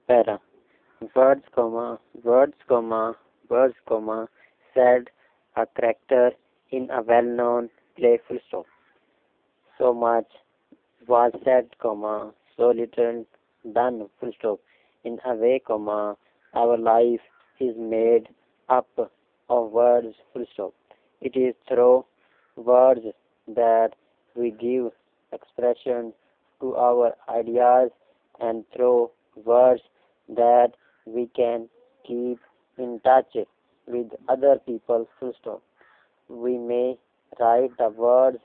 Para. Words, said a character in a well-known play, full stop. So much was said, so little done, full stop. In a way, our life is made up of words, full stop. It is through words that we give expression to our ideas, and through words that we can keep in touch with other people, full stop. We may write the words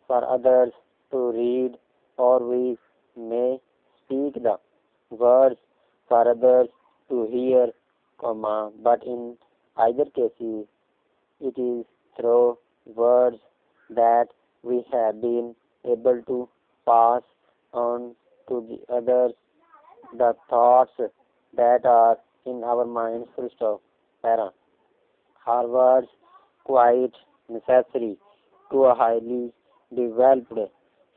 for others to read, or we may speak the words for others to hear, but in either cases, it is through words that we have been able to pass on to the others the thoughts that are in our minds, full stop. Para. Are words quite necessary to a highly developed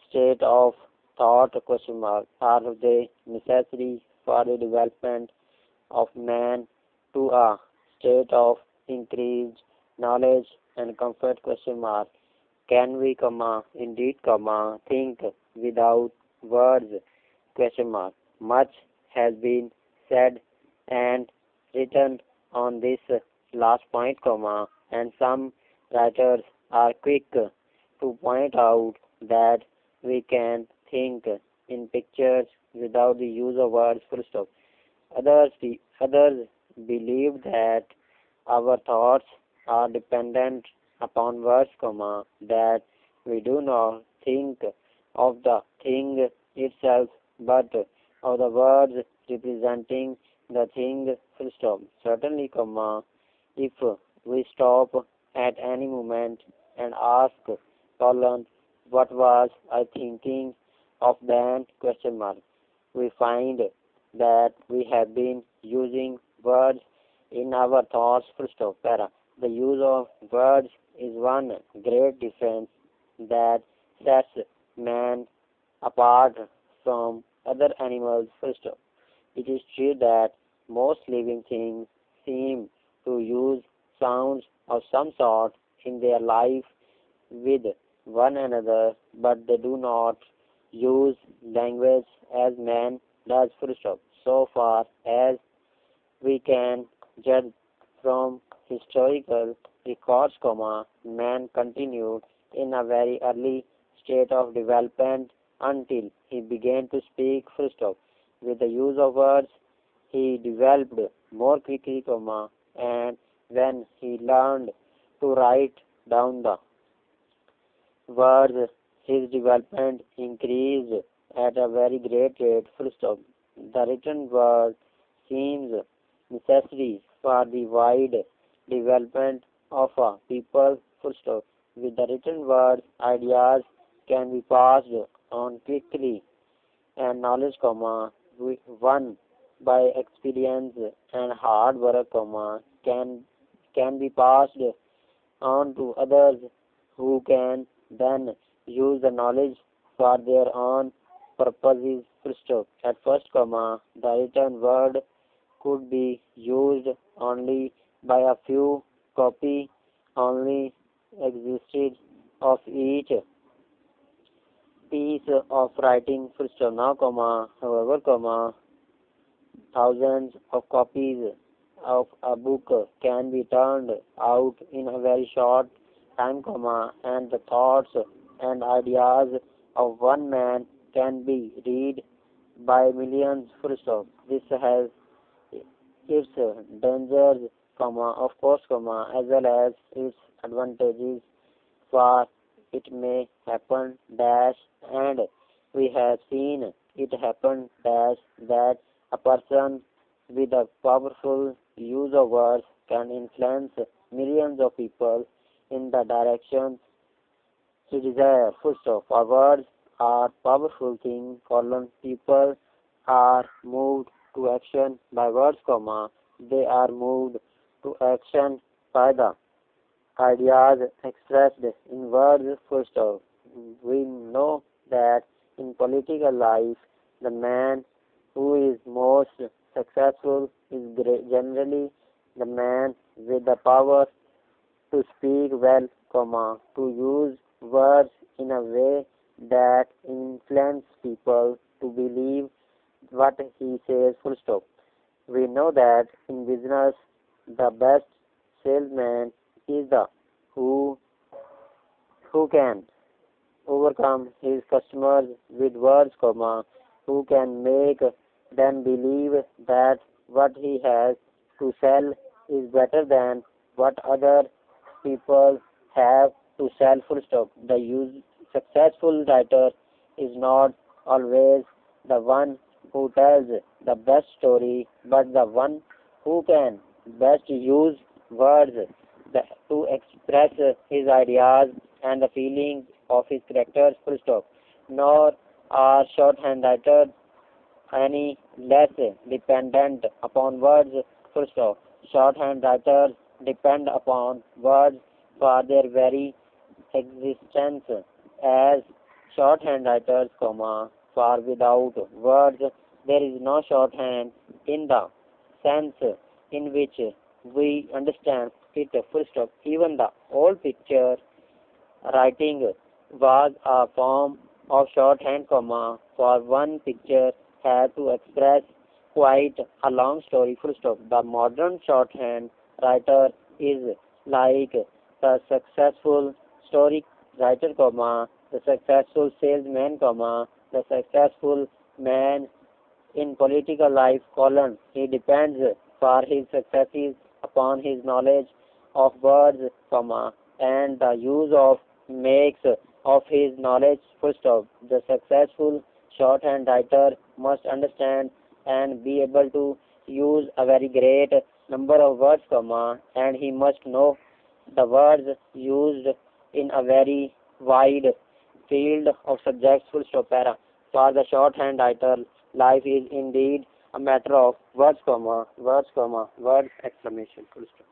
state of thought, question mark? Are they necessary for the development of man to a state of increased knowledge and comfort, question mark? Can we, indeed, think without words, question mark? Much has been said and written on this last point, and some writers are quick to point out that we can think in pictures without the use of words, full stop. Others believe that our thoughts are dependent upon words, that we do not think of the thing itself, but of the words representing the thing, full stop. Certainly, if we stop at any moment and ask Colin, what was I thinking of then, question mark, we find that we have been using words in our thoughts, full stop. Para. The use of words is one great difference that sets man apart from other animals, full stop. It is true that most living things seem to use sounds of some sort in their life with one another, but they do not use language as man does, full stop. So far as we can judge from historical records, man continued in a very early state of development until he began to speak, full stop. With the use of words, he developed more quickly, and when he learned to write down the words, his development increased at a very great rate, full stop. The written word seems necessary for the wide development of a people, full stop. With the written word, ideas can be passed on quickly, and knowledge, won by experience and hard work, can be passed on to others who can then use the knowledge for their own purposes, full stop. At first, the written word could be used only by a few, copy only existed of each piece of writing, full stop. Now, however, thousands of copies of a book can be turned out in a very short time, and the thoughts and ideas of one man can be read by millions, full stop. This has its dangers, of course, as well as its advantages, for it may happen dash, and we have seen it happen dash, that a person with a powerful use of words can influence millions of people in the direction he desires, full stop. Our words are powerful things, people are moved to action by words, they are moved to action by the ideas expressed in words, full stop. We know that in political life, the man who is most successful is generally the man with the power to speak well, to use words in a way that influence people to believe what he says, full stop. We know that in business, the best salesman is the who who can overcome his customers with words, who can make them believe that what he has to sell is better than what other people have to sell, full stop. The successful writer is not always the one who tells the best story, but the one who can best use words to express his ideas and the feelings of his characters, full stop. Nor are shorthand writers any less dependent upon words, full stop. Shorthand writers depend upon words for their very existence as shorthand writers, for without words there is no shorthand in the sense in which we understand it, full stop. Even the old picture writing was a form of shorthand, for one picture had to express quite a long story, full stop. The modern shorthand writer is like the successful story writer, the successful salesman, the successful man in political life, He depends for his successes upon his knowledge of words, and the use of makes of his knowledge, full stop. The successful shorthand writer must understand and be able to use a very great number of words, and he must know the words used in a very wide field of subjects, full stop. For the shorthand writer, life is indeed a matter of words, words, words, exclamation, full stop.